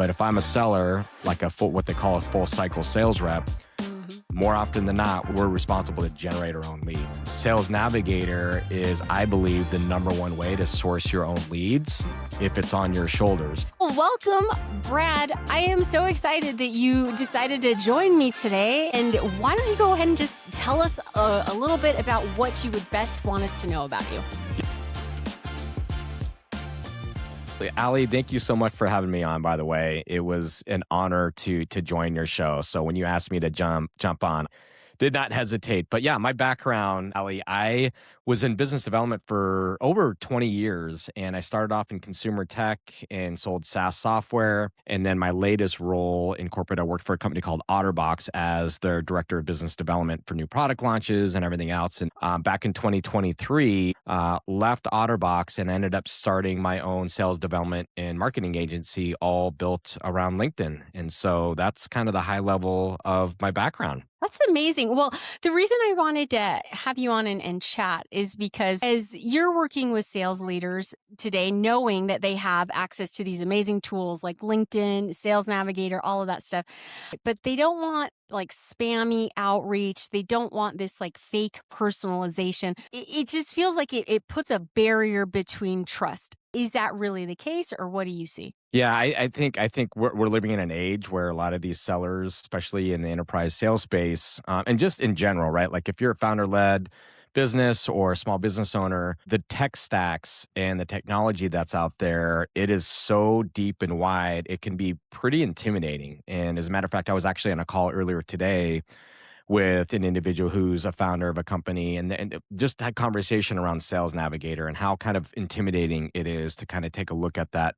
But if I'm a seller, like what they call a full cycle sales rep, more often than not, we're responsible to generate our own leads. Sales Navigator is, I believe, the number one way to source your own leads if it's on your shoulders. Well, welcome, Brad. I am so excited that you decided to join me today. And why don't you go ahead and just tell us a little bit about what you would best want us to know about you? Ali, thank you so much for having me on, by the way. It was an honor to join your show. So when you asked me to jump on, did not hesitate. But yeah, my background, Ali, I was in business development for over 20 years. And I started off in consumer tech and sold SaaS software. And then my latest role in corporate, I worked for a company called OtterBox as their director of business development for new product launches and everything else. And back in 2023, left OtterBox and ended up starting my own sales development and marketing agency, all built around LinkedIn. And so that's kind of the high level of my background. That's amazing. Well, the reason I wanted to have you on and chat is because as you're working with sales leaders today, knowing that they have access to these amazing tools like LinkedIn, Sales Navigator, all of that stuff, but they don't want like spammy outreach. They don't want this like fake personalization. It just feels like it puts a barrier between trust. Is that really the case, or what do you see? Yeah, I think we're living in an age where a lot of these sellers, especially in the enterprise sales space, and just in general, right? Like if you're a founder-led business or a small business owner, the tech stacks and the technology that's out there, it is so deep and wide, it can be pretty intimidating. And as a matter of fact, I was actually on a call earlier today with an individual who's a founder of a company and just had conversation around Sales Navigator and how kind of intimidating it is to kind of take a look at that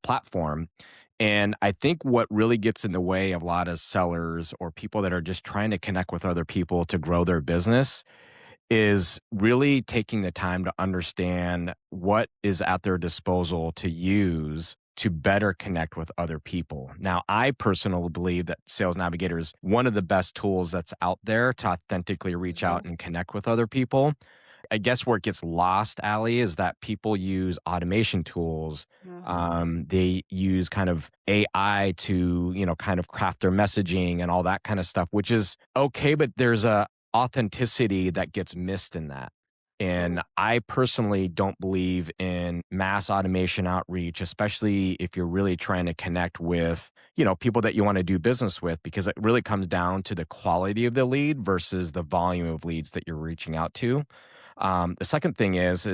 platform. And I think what really gets in the way of a lot of sellers or people that are just trying to connect with other people to grow their business is really taking the time to understand what is at their disposal to use to better connect with other people. Now, I personally believe that Sales Navigator is one of the best tools that's out there to authentically reach out and connect with other people. I guess where it gets lost, Ali, is that people use automation tools. They use kind of AI to, kind of craft their messaging and all that kind of stuff, which is okay, but there's a authenticity that gets missed in that. And I personally don't believe in mass automation outreach, especially if you're really trying to connect with, people that you want to do business with, because it really comes down to the quality of the lead versus the volume of leads that you're reaching out to. The second thing is,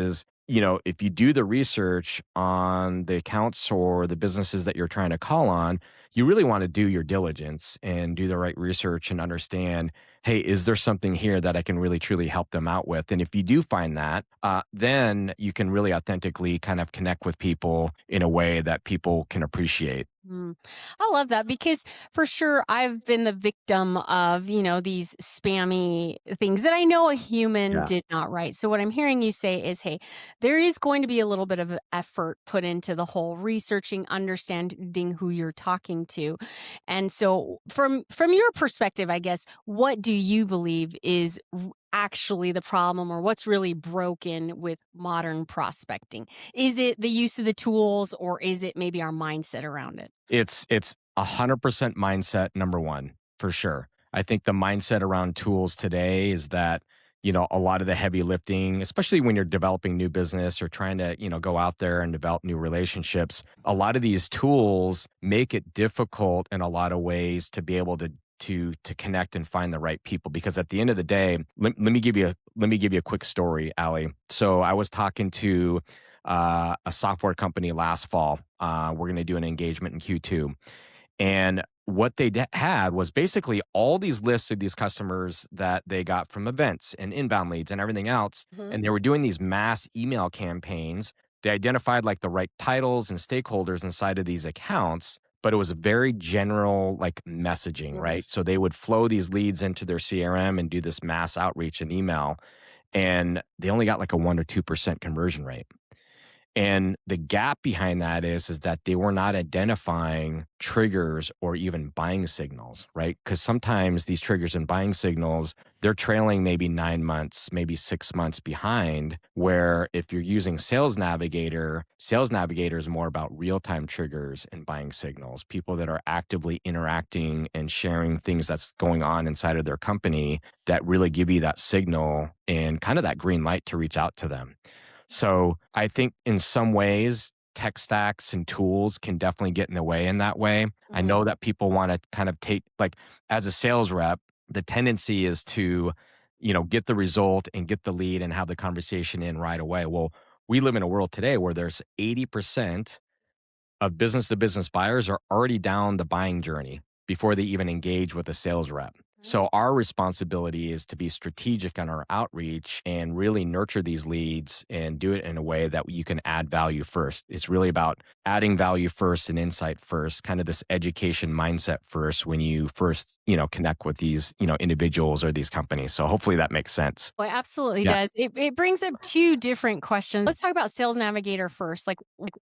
if you do the research on the accounts or the businesses that you're trying to call on, you really want to do your diligence and do the right research and understand, hey, is there something here that I can really truly help them out with? And if you do find that, then you can really authentically kind of connect with people in a way that people can appreciate. I love that because for sure I've been the victim of, these spammy things that I know a human did not write. So what I'm hearing you say is, hey, there is going to be a little bit of effort put into the whole researching, understanding who you're talking to. And so from your perspective, I guess, what do you believe is actually the problem, or what's really broken with modern prospecting? Is it the use of the tools, or is it maybe our mindset around it? It's 100% mindset, number one, for sure. I think the mindset around tools today is that, a lot of the heavy lifting, especially when you're developing new business or trying to, go out there and develop new relationships, a lot of these tools make it difficult in a lot of ways to be able to connect and find the right people. Because at the end of the day, let me give you a quick story, Ali. So I was talking to a software company last fall. We're going to do an engagement in Q2. And what they had was basically all these lists of these customers that they got from events and inbound leads and everything else. And they were doing these mass email campaigns. They identified like the right titles and stakeholders inside of these accounts, but it was a very general like messaging, right? So they would flow these leads into their CRM and do this mass outreach and email. And they only got like a 1 or 2% conversion rate. And the gap behind that is that they were not identifying triggers or even buying signals, right? Because sometimes these triggers and buying signals, they're trailing maybe 9 months, maybe 6 months behind. Where if you're using Sales Navigator is more about real time triggers and buying signals, people that are actively interacting and sharing things that's going on inside of their company that really give you that signal and kind of that green light to reach out to them. So I think in some ways, tech stacks and tools can definitely get in the way in that way. I Mhm. know that people want to kind of take, like, as a sales rep, the tendency is to, get the result and get the lead and have the conversation in right away. Well, we live in a world today where there's 80% of business to business buyers are already down the buying journey before they even engage with a sales rep. So our responsibility is to be strategic on our outreach and really nurture these leads and do it in a way that you can add value first. It's really about adding value first and insight first, kind of this education mindset first when you first, connect with these, individuals or these companies. So hopefully that makes sense. Well, it absolutely Yeah. does. It brings up 2 different questions. Let's talk about Sales Navigator first. Like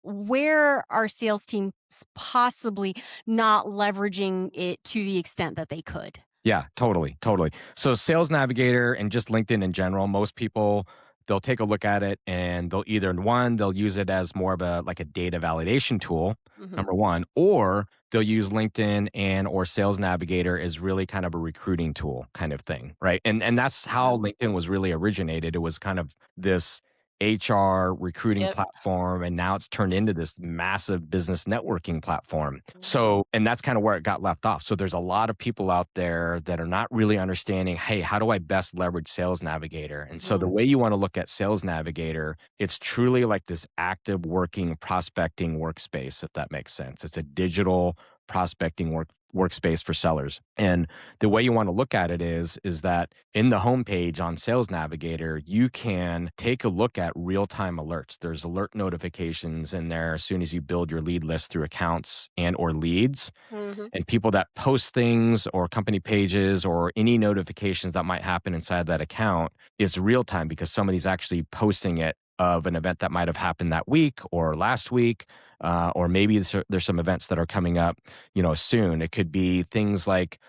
where are sales teams possibly not leveraging it to the extent that they could? Yeah, totally, totally. So Sales Navigator and just LinkedIn in general, most people, they'll take a look at it and they'll use it as more of a like a data validation tool, Mhm. number one, or they'll use LinkedIn and or Sales Navigator as really kind of a recruiting tool kind of thing, right? And that's how Mhm. LinkedIn was really originated. It was kind of this HR recruiting Yep. platform, and now it's turned into this massive business networking platform. Mhm. So, and that's kind of where it got left off. So, there's a lot of people out there that are not really understanding, hey, how do I best leverage Sales Navigator? And so, the Mhm. way you want to look at Sales Navigator, it's truly like this active working prospecting workspace, if that makes sense. It's a digital prospecting workspace for sellers. And the way you want to look at it is that in the homepage on Sales Navigator, you can take a look at real-time alerts. There's alert notifications in there as soon as you build your lead list through accounts and or leads, Mhm. and people that post things or company pages or any notifications that might happen inside that account, it's real time because somebody's actually posting it of an event that might have happened that week or last week, or maybe there's some events that are coming up, soon. It could be things like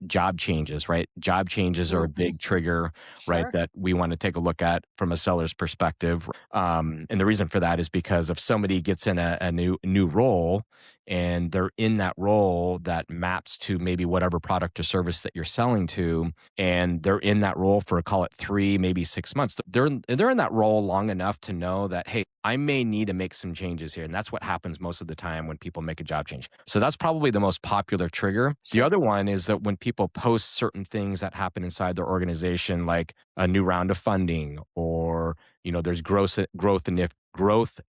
job changes, right? Job changes are a Mhm. big trigger, right? Sure. That we want to take a look at from a seller's perspective. And the reason for that is because if somebody gets in a new role and they're in that role that maps to maybe whatever product or service that you're selling to, and they're in that role for, call it 3, maybe 6 months, they're in that role long enough to know that, hey, I may need to make some changes here. And that's what happens most of the time when people make a job change. So that's probably the most popular trigger. The Sure. other one is that when people post certain things that happen inside their organization, like a new round of funding, or there's growth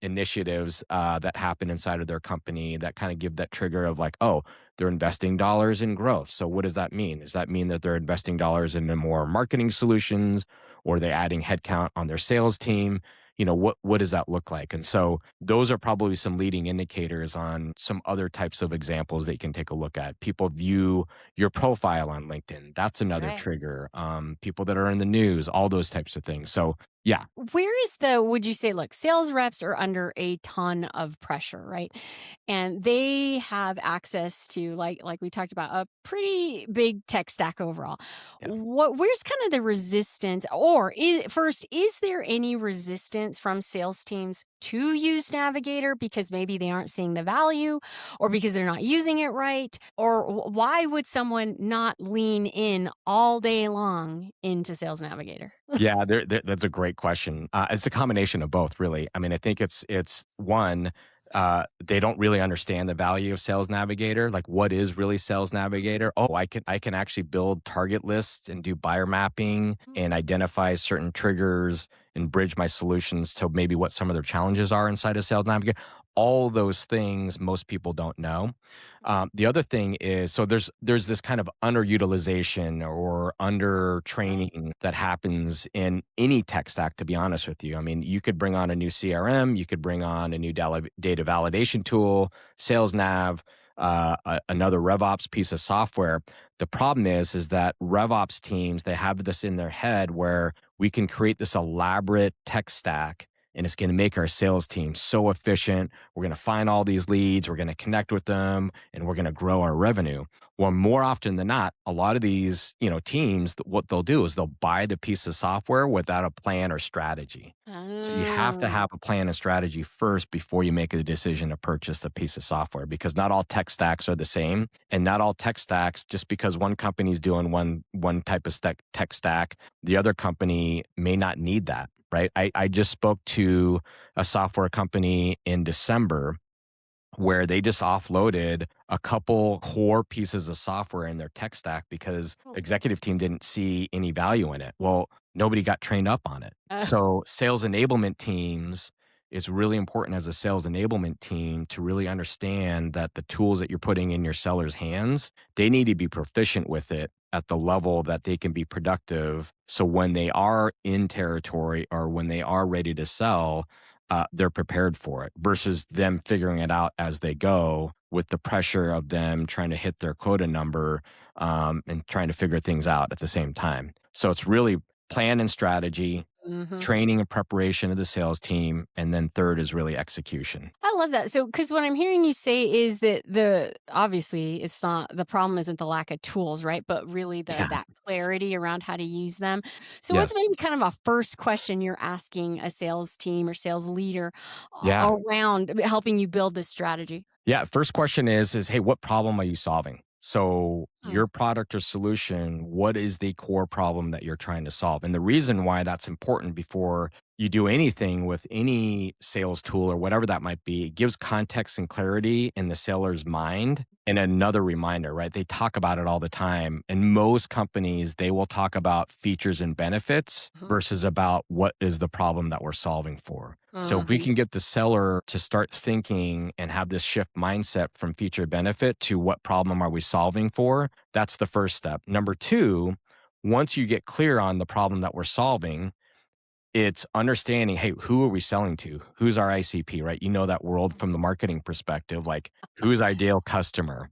initiatives that happen inside of their company that kind of give that trigger of like, oh, they're investing dollars in growth. So what does that mean? Does that mean that they're investing dollars into more marketing solutions, or are they adding headcount on their sales team? What does that look like? And so those are probably some leading indicators on some other types of examples that you can take a look at. People view your profile on LinkedIn. That's another Right. trigger. People that are in the news, all those types of things. So yeah. Where is the would you say, look, sales reps are under a ton of pressure, right? And they have access to like we talked about a pretty big tech stack overall. Yeah. Where's kind of the resistance, or first, is there any resistance from sales teams to use Navigator because maybe they aren't seeing the value, or because they're not using it right, or why would someone not lean in all day long into Sales Navigator? Yeah, that's a great question. It's a combination of both, really. I mean, I think it's one, they don't really understand the value of Sales Navigator. Like, what is really Sales Navigator? Oh, I can actually build target lists and do buyer mapping and identify certain triggers and bridge my solutions to maybe what some of their challenges are inside of Sales Navigator. All those things most people don't know. The other thing is, so there's this kind of underutilization or under Right. training that happens in any tech stack, to be honest with you. I mean, you could bring on a new CRM, you could bring on a new data validation tool, Sales Nav, another RevOps piece of software. The problem is that RevOps teams, they have this in their head where we can create this elaborate tech stack and it's going to make our sales team so efficient. We're going to find all these leads, we're going to connect with them, and we're going to grow our revenue. Well, more often than not, a lot of these, teams, what they'll do is they'll buy the piece of software without a plan or strategy. So you have to Oh. have a plan and strategy first before you make a decision to purchase the piece of software, because not all tech stacks are the same, and not all tech stacks, just because one company's doing one type of tech stack, the other company may not need that, right? I just spoke to a software company in December where they just offloaded a couple core pieces of software in their tech stack because Oh. executive team didn't see any value in it. Well, nobody got trained up on it. So sales enablement teams, it's really important as a sales enablement team to really understand that the tools that you're putting in your sellers' hands, they need to be proficient with it at the level that they can be productive. So when they are in territory or when they are ready to sell, they're prepared for it versus them figuring it out as they go with the pressure of them trying to hit their quota number, and trying to figure things out at the same time. So it's really plan and strategy, Mhm. training and preparation of the sales team, and then third is really execution. I love that. So, because what I'm hearing you say is that obviously it's not the problem isn't the lack of tools, right? But really Yeah. that clarity around how to use them. So, what's Yes. maybe kind of a first question you're asking a sales team or sales leader Yeah. around helping you build this strategy? Yeah, first question is, hey, what problem are you solving? So Hmm. your product or solution, what is the core problem that you're trying to solve? And the reason why that's important before you do anything with any sales tool or whatever that might be, it gives context and clarity in the seller's mind. And another reminder, right? They talk about it all the time. And most companies, they will talk about features and benefits versus about what is the problem that we're solving for. So if we Hmm. can get the seller to start thinking and have this shift mindset from feature benefit to what problem are we solving for, that's the first step. Number two, once you get clear on the problem that we're solving, it's understanding, hey, who are we selling to? Who's our ICP, right? You know that world from the marketing perspective, like who's Hmm. ideal customer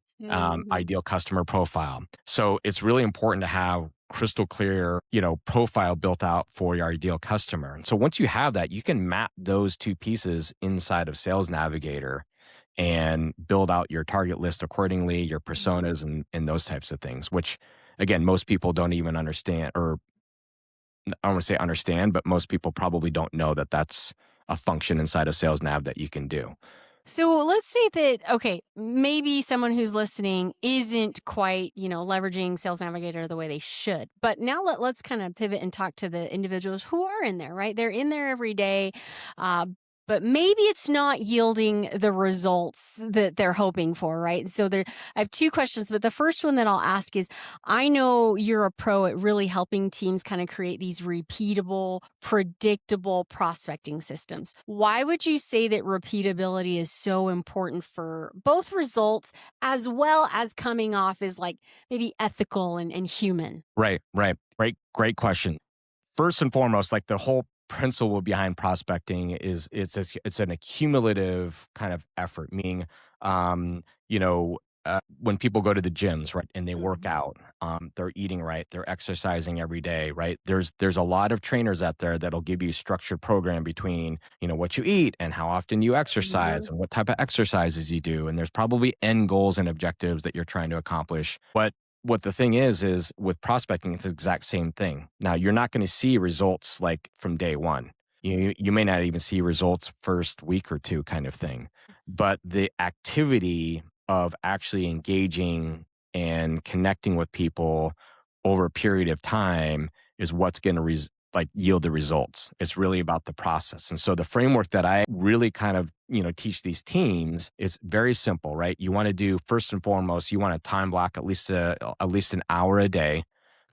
profile. So it's really important to have crystal clear, profile built out for your ideal customer. And so once you have that, you can map those two pieces inside of Sales Navigator and build out your target list accordingly, your personas and those types of things, which again, most people don't even understand, or I don't want to say understand, but most people probably don't know that that's a function inside of Sales Nav that you can do. So let's say that, okay, maybe someone who's listening isn't quite, leveraging Sales Navigator the way they should. But now let's kind of pivot and talk to the individuals who are in there, right? They're in there every day. Uh, but maybe it's not yielding the results that they're hoping for, right? So I have two questions, but the first one that I'll ask is I know you're a pro at really helping teams kind of create these repeatable, predictable prospecting systems. Why would you say that repeatability is so important for both results as well as coming off as like maybe ethical and human? Right, right. Great question. First and foremost, like the whole principle behind prospecting is it's an accumulative kind of effort, meaning, um, you know, when people go to the gyms, right, and they work Mhm. out, they're eating right, they're exercising every day, right? There's a lot of trainers out there that'll give you structured program between, what you eat and how often you exercise Mhm. and what type of exercises you do. And there's probably end goals and objectives that you're trying to accomplish. But what the thing is with prospecting, it's the exact same thing. Now, you're not going to see results like from day one. You may not even see results first week or two kind of thing. But the activity of actually engaging and connecting with people over a period of time is what's going to like yield the results. It's really about the process. And so the framework that I really kind of, teach these teams is very simple, right? You want to do first and foremost, you want to time block at least an hour a day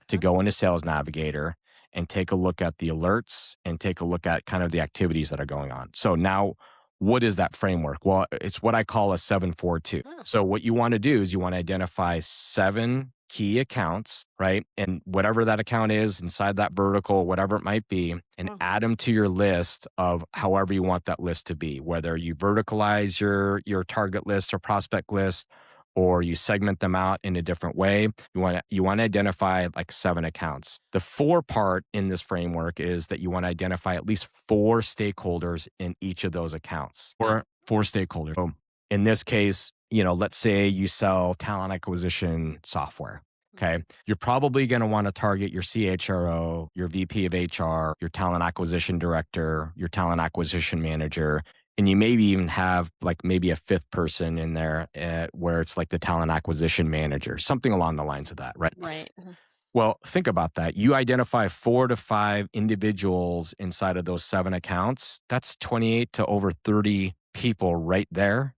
to Okay. go into Sales Navigator and take a look at the alerts and take a look at kind of the activities that are going on. So now, what is that framework? Well, it's what I call a 742. Oh. So what you want to do is you want to identify 7 key accounts, right? And whatever that account is inside that vertical, whatever it might be, and Mhm. add them to your list of however you want that list to be, whether you verticalize your target list or prospect list, or you segment them out in a different way. You want to identify like 7 accounts. The 4 part in this framework is that you want to identify at least 4 stakeholders in each of those accounts. Okay. Four stakeholders. So in this case, let's say you sell talent acquisition software. Okay. You're probably going to want to target your CHRO, your VP of HR, your talent acquisition director, your talent acquisition manager, and you maybe even have like maybe a fifth person in there where it's like the talent acquisition manager, something along the lines of that, right? Right. Well, think about that. You identify 4 to 5 individuals inside of those 7 accounts. That's 28 to over 30 people right there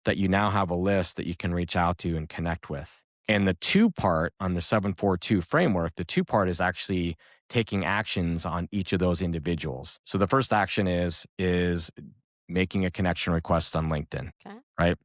that you now have a list that you can reach out to and connect with. And the 2 part on the 742 framework, the 2 part is actually taking actions on each of those individuals. So the first action is making a connection request on LinkedIn, Okay. right?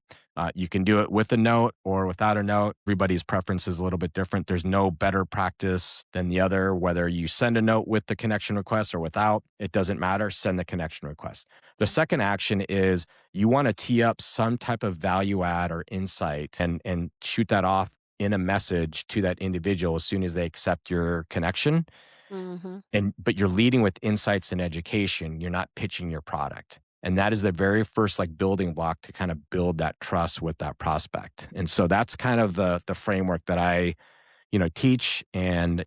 You can do it with a note or without a note. Everybody's preference is a little bit different. There's no better practice than the other. Whether you send a note with the connection request or without, it doesn't matter. Send the connection request. The second action is you want to tee up some type of value add or insight and shoot that off in a message to that individual as soon as they accept your connection. Mm-hmm. But you're leading with insights and education. You're not pitching your product. And that is the very first like building block to kind of build that trust with that prospect. And so that's kind of the framework that I, teach, and,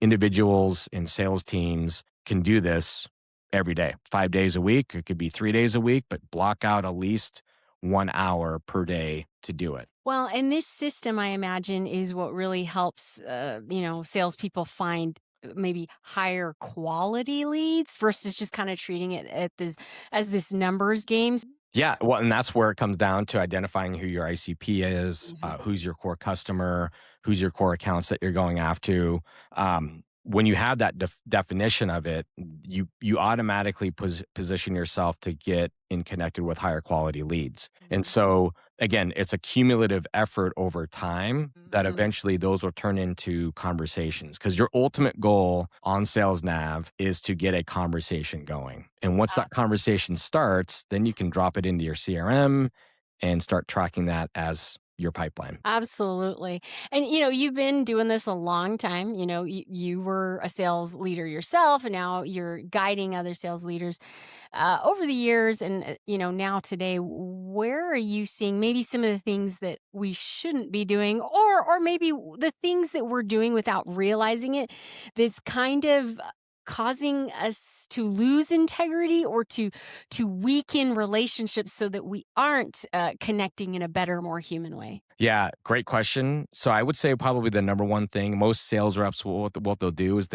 individuals and sales teams can do this every day, 5 days a week. It could be 3 days a week, but block out at least 1 hour per day to do it. Well, and this system, I imagine, is what really helps, salespeople find maybe higher quality leads versus just kind of treating it as this numbers games. Yeah, well, and that's where it comes down to identifying who your ICP is, Mhm. who's your core customer, who's your core accounts that you're going after. When you have that definition of it, you automatically position yourself to get in connected with higher quality leads. And Mhm. so again, it's a cumulative effort over time that Mhm. eventually those will turn into conversations, because your ultimate goal on Sales Nav is to get a conversation going. And once that conversation starts, then you can drop it into your CRM and start tracking that as your pipeline. Absolutely. And, you've been doing this a long time. You were a sales leader yourself, and now you're guiding other sales leaders over the years. And, now today, where are you seeing maybe some of the things that we shouldn't be doing, or maybe the things that we're doing without realizing it that's kind of causing us to lose integrity or to weaken relationships so that we aren't connecting in a better, more human way? Yeah, great question. So I would say probably the number one thing most sales reps what they'll do is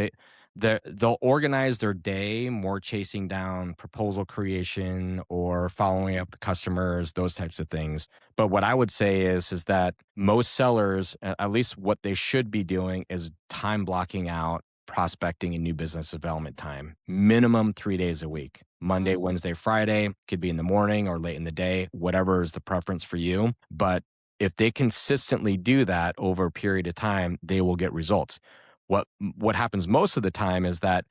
they'll organize their day more chasing down proposal creation or following up the customers, those types of things. But what I would say is that most sellers, at least what they should be doing, is time blocking out prospecting and new business development time, minimum 3 days a week. Monday, Mhm. Wednesday, Friday, could be in the morning or late in the day, whatever is the preference for you. But if they consistently do that over a period of time, they will get results. What happens most of the time is that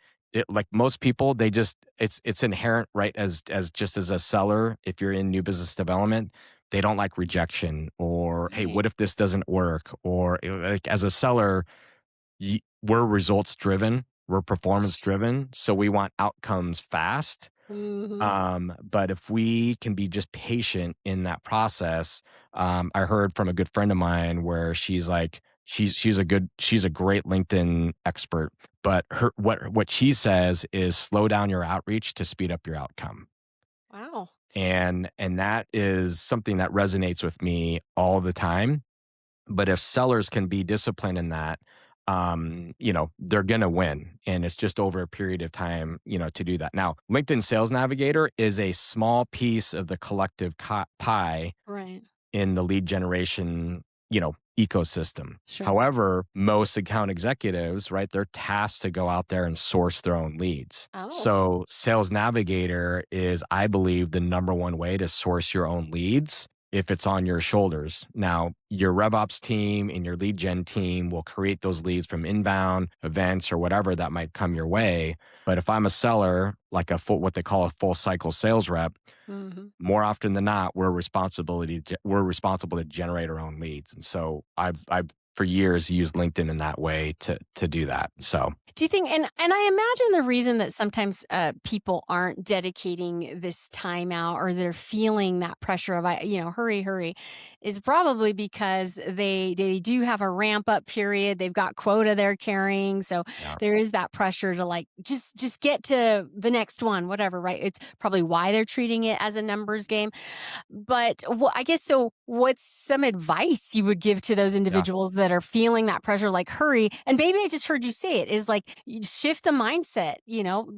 like most people, they just it's inherent, right? As just as a seller, if you're in new business development, they don't like rejection, or hey, Right. what if this doesn't work? Or like as a seller, we're results driven, we're performance driven, so we want outcomes fast. Mhm. But if we can be just patient in that process, I heard from a good friend of mine where she's like, she's a great LinkedIn expert, but what she says is slow down your outreach to speed up your outcome. Wow. And that is something that resonates with me all the time. But if sellers can be disciplined in that, they're going to win. And it's just over a period of time, to do that. Now, LinkedIn Sales Navigator is a small piece of the collective pie Right. in the lead generation, ecosystem. Sure. However, most account executives, right, they're tasked to go out there and source their own leads. Oh. So Sales Navigator is, I believe, the number one way to source your own leads if it's on your shoulders. Now, your RevOps team and your lead gen team will create those leads from inbound events or whatever that might come your way. But if I'm a seller, like what they call a full cycle sales rep, Mhm. more often than not, we're responsible to generate our own leads. And so I've for years used LinkedIn in that way to do that. So Do you think, and I imagine the reason that sometimes, people aren't dedicating this time out, or they're feeling that pressure of, "Hurry, hurry," is probably because they do have a ramp up period, they've got quota they're carrying, so yeah. there is that pressure to, like, just get to the next one, whatever, right? It's probably why they're treating it as a numbers game. But I guess, so what's some advice you would give to those Yeah. individuals that are feeling that pressure, like, hurry? And maybe I just heard you say it is like, you shift the mindset,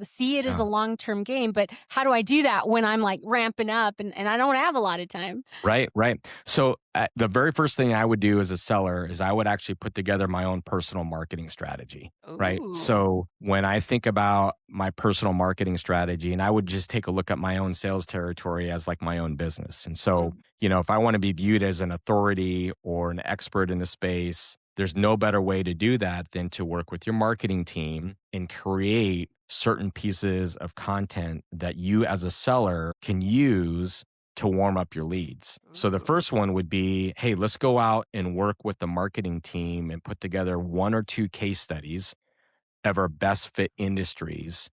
see it as Yeah. a long term game. But how do I do that when I'm like ramping up and I don't have a lot of time? Right, right. So the very first thing I would do as a seller is I would actually put together my own personal marketing strategy. Right. Ooh. So when I think about my personal marketing strategy, and I would just take a look at my own sales territory as like my own business. And so, Mm. if I want to be viewed as an authority or an expert in the space, there's no better way to do that than to work with your marketing team and create certain pieces of content that you as a seller can use to warm up your leads. So the Ooh. first one would be, hey, let's go out and work with the marketing team and put together one or two case studies of our best fit industries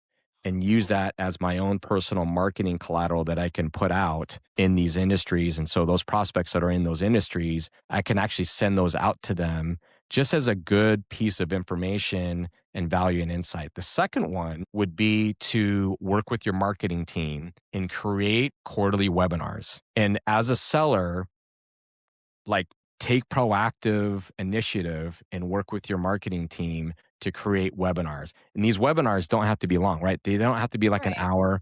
and use Ooh. that as my own personal marketing collateral that I can put out in these industries. And so those prospects that are in those industries, I can actually send those out to them just as a good piece of information and value and insight. The second one would be to work with your marketing team and create quarterly webinars. And as a seller, like, take proactive initiative and work with your marketing team to create webinars. And these webinars don't have to be long, right? They don't have to be like an Right. hour.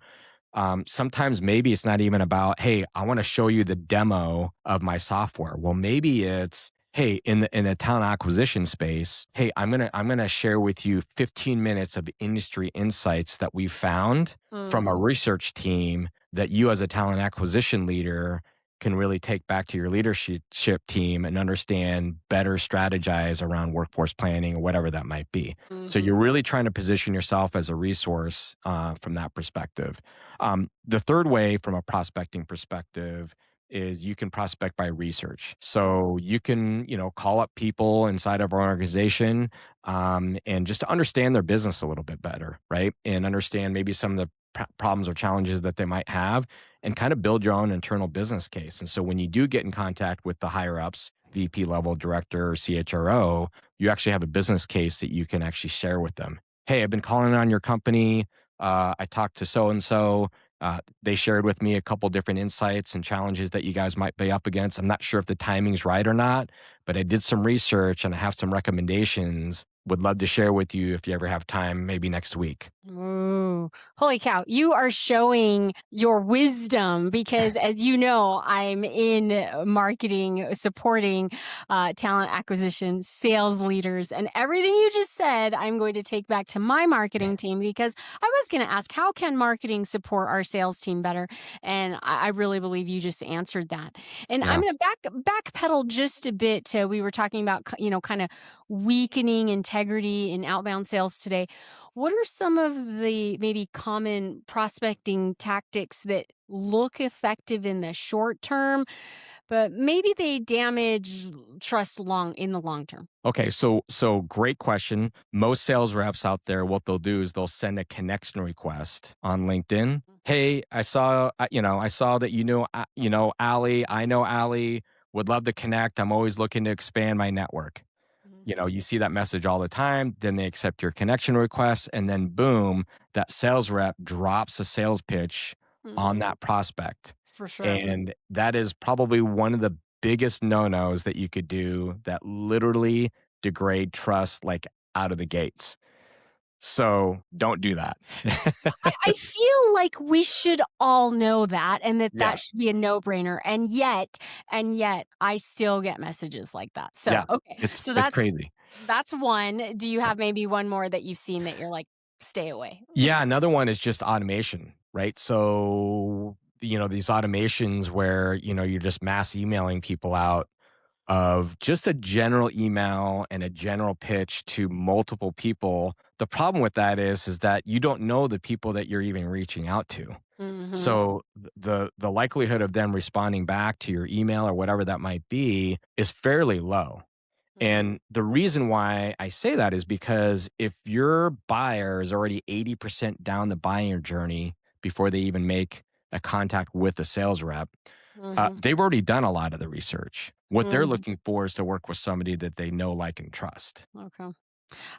Sometimes maybe it's not even about, hey, I want to show you the demo of my software. Well, maybe it's, hey, in the talent acquisition space, hey, I'm gonna share with you 15 minutes of industry insights that we found from a Mm. research team that you as a talent acquisition leader can really take back to your leadership team and understand, better strategize around workforce planning or whatever that might be. So Mhm. you're really trying to position yourself as a resource from that perspective. The third way, from a prospecting perspective, is you can prospect by research. So you can, call up people inside of our organization and just to understand their business a little bit better, right? And understand maybe some of the problems or challenges that they might have and kind of build your own internal business case. And so when you do get in contact with the higher ups, VP level director or CHRO, you actually have a business case that you can actually share with them. Hey, I've been calling on your company. I talked to so and so. They shared with me a couple different insights and challenges that you guys might be up against. I'm not sure if the timing's right or not, but I did some research and I have some recommendations. Would love to share with you if you ever have time, maybe next week. Ooh, holy cow. You are showing your wisdom because, as you know, I'm in marketing, supporting talent acquisition, sales leaders, and everything you just said, I'm going to take back to my marketing team because I was going to ask, how can marketing support our sales team better? And I really believe you just answered that. And I'm Yeah. going to backpedal just a bit. We were talking about, kind of weakening integrity in outbound sales today. What are some of the maybe common prospecting tactics that look effective in the short term, but maybe they damage trust long in the long term? Okay, so great question. Most sales reps out there, what they'll do is they'll send a connection request on LinkedIn. Hey, I saw that Ali. I know Ali. Would love to connect. I'm always looking to expand my network. Mhm. You see that message all the time. Then they accept your connection request, and then boom, that sales rep drops a sales pitch on Mhm. that prospect. For sure. And that is probably one of the biggest no-nos that you could do that literally degrade trust like out of the gates. So don't do that. I feel like we should all know that, and that Yeah. should be a no-brainer, and yet I still get messages like that. So, Yeah. okay. It's So it's that's crazy. that's one. Do you have maybe one more that you've seen that you're like, "Stay away"? Yeah, another one is just automation, right? So these automations where, you're just mass emailing people out of just a general email and a general pitch to multiple people. The problem with that is that you don't know the people that you're even reaching out to. Mhm. So the likelihood of them responding back to your email or whatever that might be is fairly low. Mhm. And the reason why I say that is because if your buyer is already 80% down the buying journey before they even make a contact with a sales rep, Mhm. they've already done a lot of the research. What they're Mhm. looking for is to work with somebody that they know, like, and trust. Okay.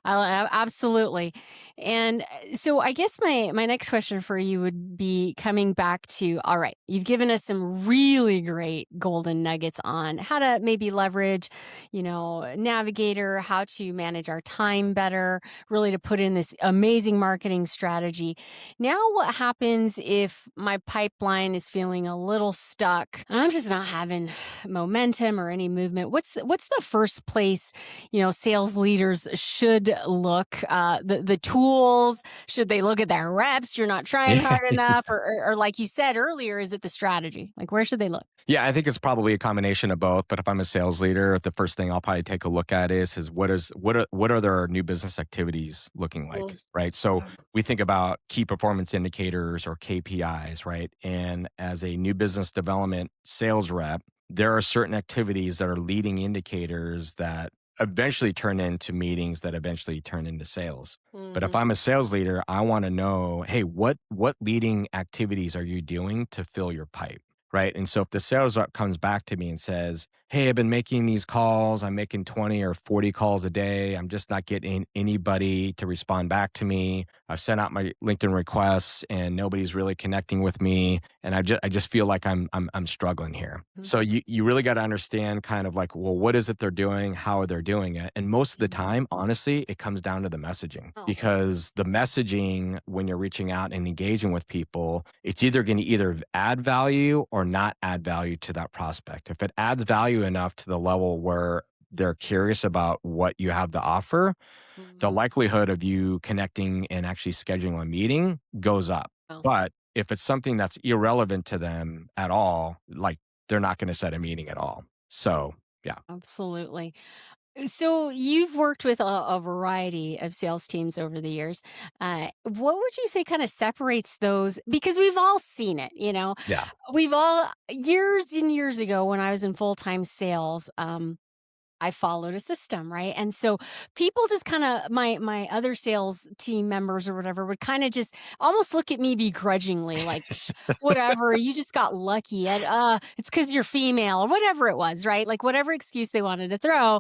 Absolutely. And so I guess my next question for you would be coming back to, all right, you've given us some really great golden nuggets on how to maybe leverage, Navigator, how to manage our time better, really to put in this amazing marketing strategy. Now what happens if my pipeline is feeling a little stuck? I'm just not having momentum or any movement. What's the first place sales leaders should look, the tools? Should they look at their reps? You're not trying hard enough, or like you said earlier, is it the strategy? Like, where should they look? Yeah, I think it's probably a combination of both. But if I'm a sales leader, the first thing I'll probably take a look at is what are their new business activities looking like, Mm, right? So yeah. we think about key performance indicators or KPIs, right? And as a new business development sales rep, there are certain activities that are leading indicators that eventually turn into meetings that eventually turn into sales. But if Mhm. I'm a sales leader, I want to know, hey, what leading activities are you doing to fill your pipe? Right. And so if the sales rep comes back to me and says, hey, I've been making these calls, I'm making 20 or 40 calls a day. I'm just not getting anybody to respond back to me. I've sent out my LinkedIn requests and nobody's really connecting with me. And I just feel like I'm struggling here. Mhm. So you really got to understand kind of like, well, what is it they're doing? How are they doing it? And most of the Mhm. time, honestly, it comes down to the messaging Oh. because the messaging when you're reaching out and engaging with people, it's either going to either add value or not add value to that prospect. If it adds value enough to the level where they're curious about what you have to offer, the Mhm. likelihood of you connecting and actually scheduling a meeting goes up. Oh, But if it's something that's irrelevant to them at all, like they're not going to set a meeting at all. So, yeah. absolutely. So you've worked with a variety of sales teams over the years. What would you say kind of separates those? Because we've all seen it, Yeah. we've all years and years ago when I was in full time sales. I followed a system, right? And so people just kinda my other sales team members or whatever would kinda just almost look at me begrudgingly like, "Psh, whatever, you just got lucky and, it's because 'cause you're female," or whatever it was, right? Like, whatever excuse they wanted to throw,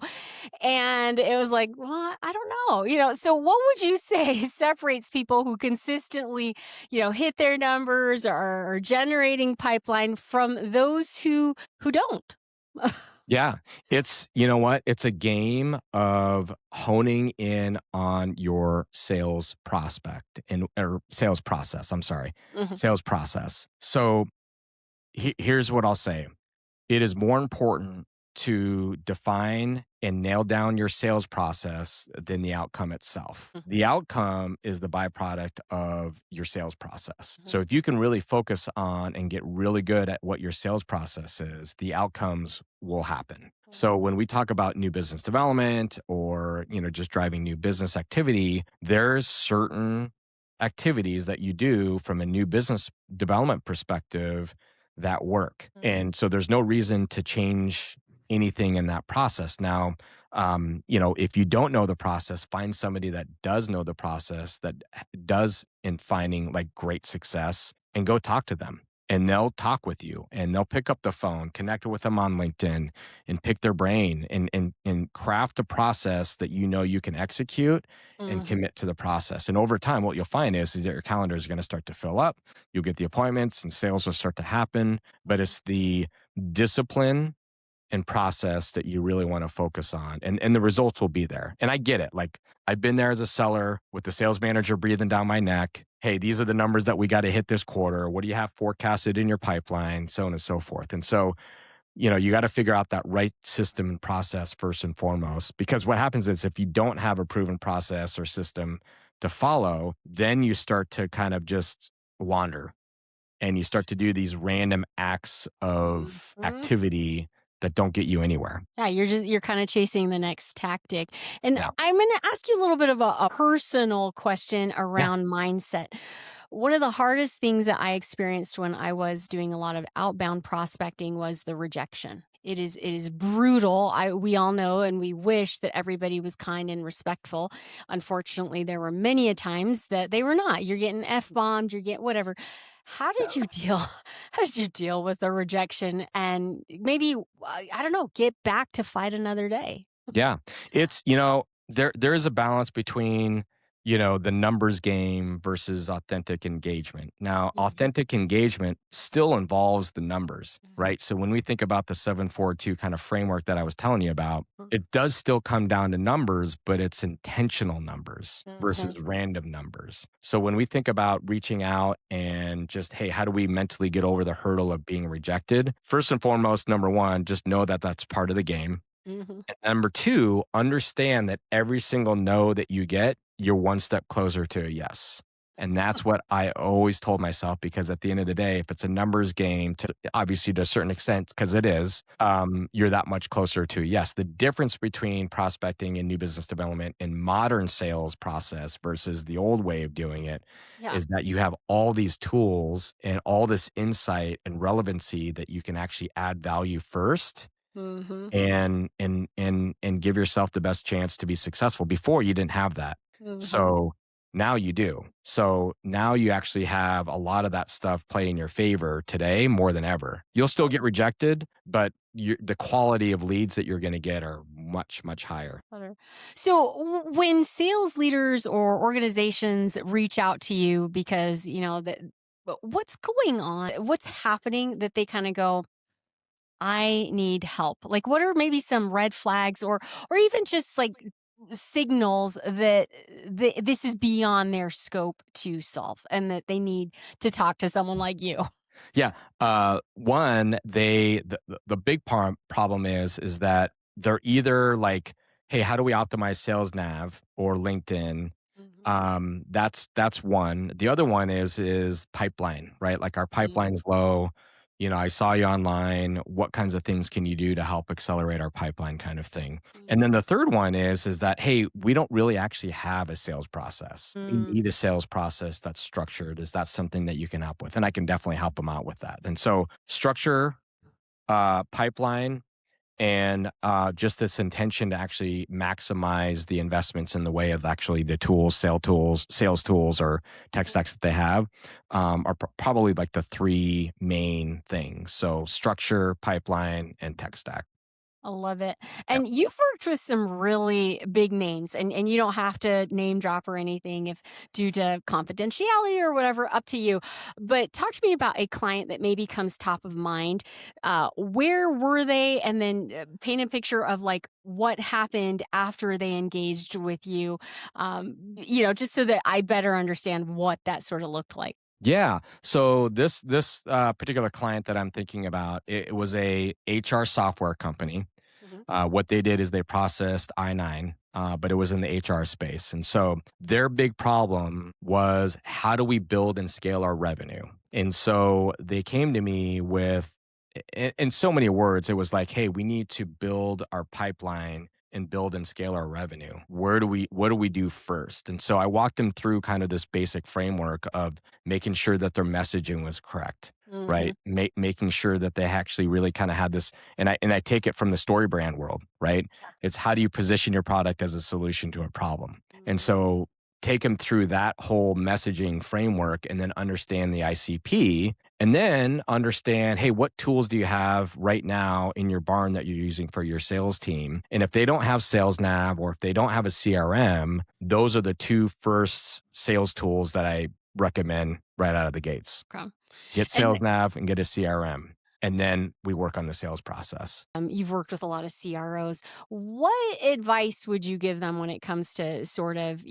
and it was like, "Well, I don't know," So what would you say separates people who consistently, hit their numbers or are generating pipeline from those who don't? Yeah, you know what? It's a game of honing in on your sales prospect and or sales process. I'm sorry, Mhm, sales process. So here's what I'll say. It is more important to define and nail down your sales process than the outcome itself. mhm, The outcome is the byproduct of your sales process. mhm, So if you can really focus on and get really good at what your sales process is, the outcomes will happen. So mhm, when we talk about new business development or, just driving new business activity, there's certain activities that you do from a new business development perspective that work. mhm. And so there's no reason to change anything in that process. Now, if you don't know the process, find somebody that does know the process, that does in finding like great success, and go talk to them. And they'll talk with you and they'll pick up the phone, connect with them on LinkedIn and pick their brain and craft a process that you can execute and Mhm, commit to the process. And over time, what you'll find is that your calendar is going to start to fill up. You'll get the appointments and sales will start to happen, but mhm, it's the discipline and process that you really want to focus on and the results will be there. And I get it. Like I've been there as a seller with the sales manager breathing down my neck. Hey, these are the numbers that we got to hit this quarter. What do you have forecasted in your pipeline? So on and so forth. And so, you got to figure out that right system and process first and foremost, because what happens is if you don't have a proven process or system to follow, then you start to kind of just wander and you start to do these random acts of Mhm. activity that don't get you anywhere. Yeah, you're kinda chasing the next tactic. And Yeah. I'm gonna ask you a little bit of a personal question Yeah. around mindset. One of the hardest things that I experienced when I was doing a lot of outbound prospecting was the rejection. It is brutal. We all know and we wish that everybody was kind and respectful. Unfortunately, there were many a times that they were not. You're getting F-bombed, you're getting whatever. How did you deal how did you deal with the rejection and maybe, I don't know, get back to fight another day? Yeah. It's, there is a balance between, the numbers game versus authentic engagement. Now, Mhm, authentic engagement still involves the numbers, mhm, right? So when we think about the 742 kind of framework that I was telling you about, mm, it does still come down to numbers, but it's intentional numbers versus mhm, random numbers. So when we think about reaching out and just, hey, how do we mentally get over the hurdle of being rejected? First and foremost, number one, just know that that's part of the game. mhm. Number 2, understand that every single no that you get, you're one step closer to a yes. And that's what I always told myself because at the end of the day, if it's a numbers game to obviously to a certain extent, because it is, you're that much closer to a yes. The difference between prospecting and new business development in modern sales process versus the old way of doing it Yeah. is that you have all these tools and all this insight and relevancy that you can actually add value first Mhm, and give yourself the best chance to be successful. Before you didn't have that. mhm. So now you do. So now you actually have a lot of that stuff play in your favor today more than ever. You'll still get rejected, but the quality of leads that you're going to get are much, much higher. Better. So when sales leaders or organizations reach out to you because, that what's going on? What's happening that they kind of go, I need help. Like what are maybe some red flags or even just like signals that this is beyond their scope to solve and that they need to talk to someone like you? Yeah. One, the big problem is that they're either like, hey, how do we optimize sales nav or LinkedIn? Mhm. That's one. The other one is pipeline, right? Like our pipeline is low. I saw you online. What kinds of things can you do to help accelerate our pipeline kind of thing? And then Mhm. the third one is that, hey, we don't really actually have a sales process. We Mm. need a sales process that's structured. Is that something that you can help with? And I can definitely help them out with that. And so structure, pipeline, and just this intention to actually maximize the investments in the way of actually the sales tools, or tech Mhm. stacks that they have are probably like the three main things. So structure, pipeline, and tech stack. I love it. Yeah. And you've worked with some really big names and you don't have to name drop or anything if due to confidentiality or whatever, up to you. But talk to me about a client that maybe comes top of mind. Where were they? And then paint a picture of like what happened after they engaged with you. Just so that I better understand what that sort of looked like. Yeah. So this particular client that I'm thinking about, it was a HR software company. Mhm. What they did is they processed I-9, but it was in the HR space. And so their big problem was how do we build and scale our revenue? And so they came to me with, in so many words, it was like, hey, we need to build our pipeline and build and scale our revenue. What do we do first? And so I walked them through kind of this basic framework of making sure that their messaging was correct, Mhm. right? Making sure that they actually really kind of had this, and I take it from the story brand world, right? Yeah. It's how do you position your product as a solution to a problem? And Mhm. so take them through that whole messaging framework and then understand the ICP and then understand, hey, what tools do you have right now in your barn that you're using for your sales team? And if they don't have Sales Nav or if they don't have a CRM, those are the two first sales tools that I recommend right out of the gates. Okay. Get And Sales Nav and get a CRM. and then we work on the sales process. You've worked with a lot of CROs. What advice would you give them when it comes to sort of,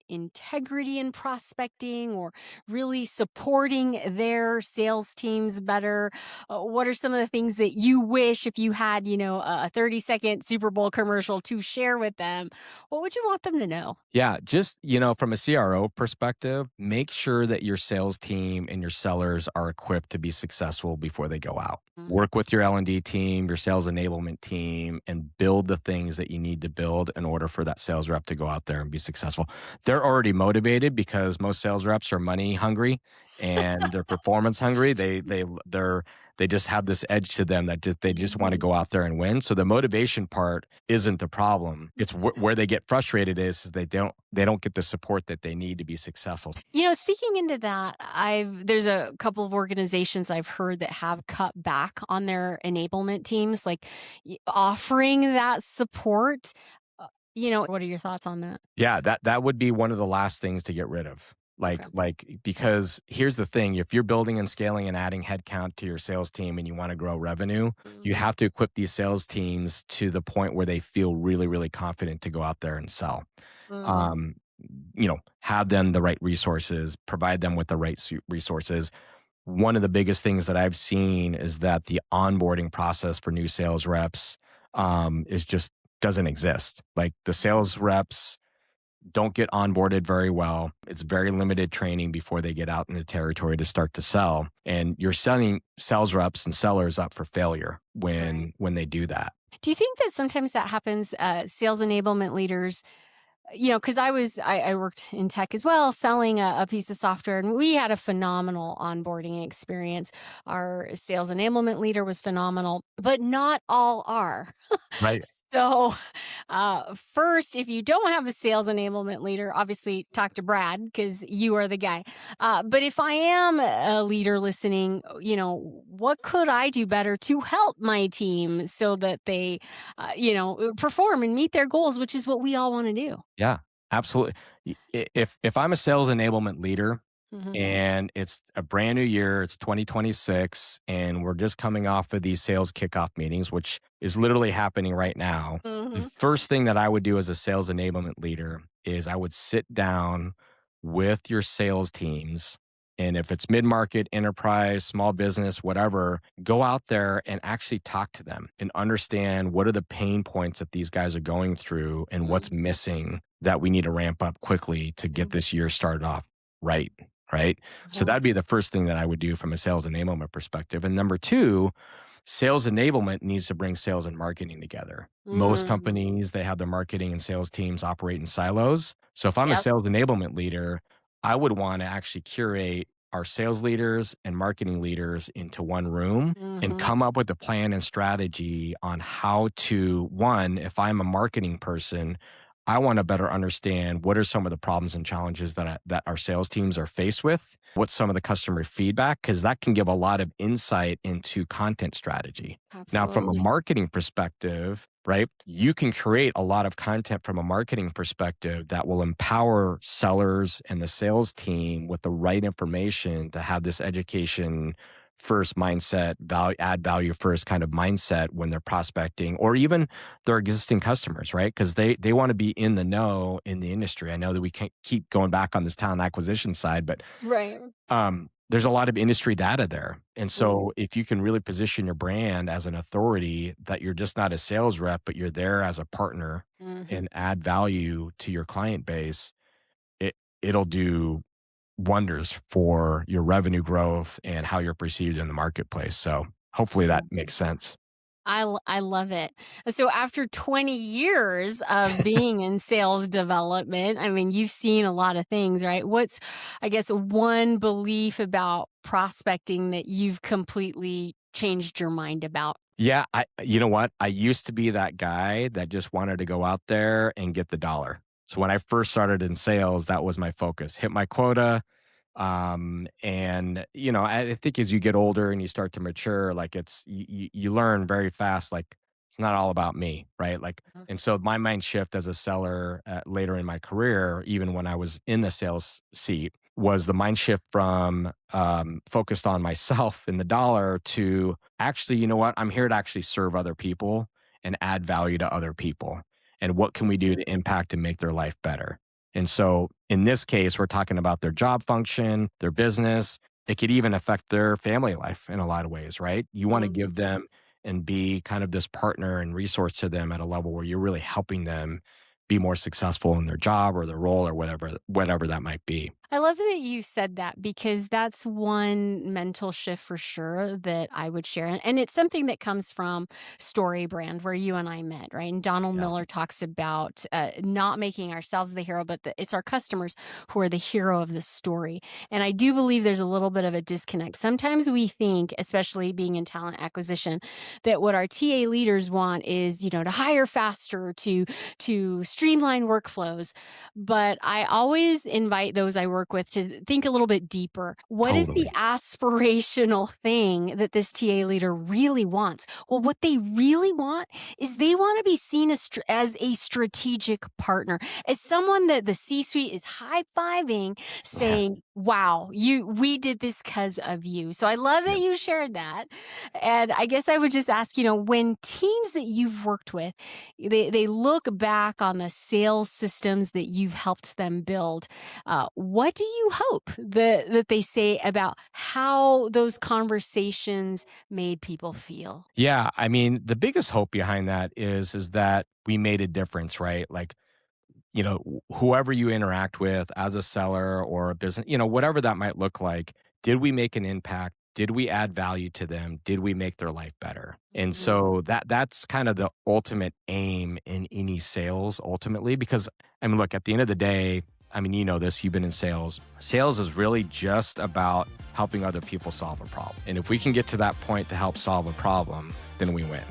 integrity in prospecting or really supporting their sales teams better? What are some of the things that you wish if you had, a 30-second Super Bowl commercial to share with them? What would you want them to know? Yeah, just, from a CRO perspective, make sure that your sales team and your sellers are equipped to be successful before they go out. Mm, Work with your L&D team, your sales enablement team, and build the things that you need to build in order for that sales rep to go out there and be successful. They're already motivated because most sales reps are money hungry and they're performance hungry. They just have this edge to them that they just want to mhm. go out there and win. So the motivation part isn't the problem. It's where they get frustrated is they don't get the support that they need to be successful. Speaking into that, there's a couple of organizations I've heard that have cut back on their enablement teams, like offering that support. What are your thoughts on that? Yeah, that would be one of the last things to get rid of. Okay. Because here's the thing, if you're building and scaling and adding headcount to your sales team and you want to grow revenue, you Mhm. have to equip these sales teams to the point where they feel really, really confident to go out there and sell. Mhm. Um, have them the right resources, provide them with the right resources. One of the biggest things that I've seen is that the onboarding process for new sales reps is just doesn't exist. Like the sales reps don't get onboarded very well. It's very limited training before they get out in the territory to start to sell. And you're setting sales reps and sellers up for failure Right. when they do that. Do you think that sometimes that happens? Sales enablement leaders, because I worked in tech as well, selling a piece of software, and we had a phenomenal onboarding experience. Our sales enablement leader was phenomenal, but not all are. Right. So, first, if you don't have a sales enablement leader, obviously talk to Brad because you are the guy. But if I am a leader listening, what could I do better to help my team so that they, perform and meet their goals, which is what we all want to do. Yeah, absolutely. If I'm a sales enablement leader Hmm. and it's a brand new year, it's 2026, and we're just coming off of these sales kickoff meetings, which is literally happening right now. The Hmm. first thing that I would do as a sales enablement leader is I would sit down with your sales teams. And if it's mid market, enterprise, small business, whatever, go out there and actually talk to them and understand what are the pain points that these guys are going through and what's Hmm. missing that we need to ramp up quickly to get this year started off right. Right. So Hmm. that'd be the first thing that I would do from a sales enablement perspective. And number two, sales enablement needs to bring sales and marketing together. Most Hmm. companies, they have their marketing and sales teams operate in silos. So if I'm a Yep. sales enablement leader, I would want to actually curate our sales leaders and marketing leaders into one room and Hmm. come up with a plan and strategy on how to, one, if I'm a marketing person, I want to better understand what are some of the problems and challenges that our sales teams are faced with. What's some of the customer feedback? Because that can give a lot of insight into content strategy. Now, from a Absolutely. marketing perspective, right, you can create a lot of content from a marketing perspective that will empower sellers and the sales team with the right information to have this education first mindset, value, add value first kind of mindset when they're prospecting or even their existing customers, right? Because they want to be in the know in the industry. I know that we can't keep going back on this talent acquisition side, but Right. there's a lot of industry data there. And Mm-hmm. so if you can really position your brand as an authority that you're just not a sales rep, but you're there as a partner Hmm. and add value to your client base, it it'll do wonders for your revenue growth and how you're perceived in the marketplace. So hopefully that makes sense. I love it. So after 20 years of being in sales development, I mean, you've seen a lot of things, right? What's, I guess, one belief about prospecting that you've completely changed your mind about? Yeah, you know what? I used to be that guy that just wanted to go out there and get the dollar. So when I first started in sales, that was my focus. Hit my quota. And I think as you get older and you start to mature, like you learn very fast, like it's not all about me, right? Like, Mhm. and so my mind shift as a seller later in my career, even when I was in the sales seat, was the mind shift from focused on myself and the dollar to actually, you know what? I'm here to actually serve other people and add value to other people. And what can we do to impact and make their life better? And so in this case, we're talking about their job function, their business. It could even affect their family life in a lot of ways, right? You want to Mhm. give them and be kind of this partner and resource to them at a level where you're really helping them be more successful in their job or their role or whatever that might be. I love that you said that because that's one mental shift for sure that I would share. And it's something that comes from Story Brand, where you and I met, right? And Donald Yeah, Miller talks about not making ourselves the hero, but it's our customers who are the hero of the story. And I do believe there's a little bit of a disconnect. Sometimes we think, especially being in talent acquisition, that what our TA leaders want is, to hire faster, to streamline workflows, but I always invite those I work with to think a little bit deeper. What is the totally. aspirational thing that this TA leader really wants? Well, what they really want is they want to be seen as a strategic partner, as someone that the C suite is high fiving, Yeah. saying, wow, we did this because of you. So I love that Yes. you shared that. And I guess I would just ask, when teams that you've worked with, they look back on the sales systems that you've helped them build. What do you hope that they say about how those conversations made people feel? Yeah, I mean, the biggest hope behind that is that we made a difference, right? Like, whoever you interact with as a seller or a business, whatever that might look like, did we make an impact? Did we add value to them? Did we make their life better? And Mhm. so that's kind of the ultimate aim in any sales ultimately, because I mean, look, at the end of the day, I mean, you know this, you've been in sales. Sales is really just about helping other people solve a problem. And if we can get to that point to help solve a problem, then we win.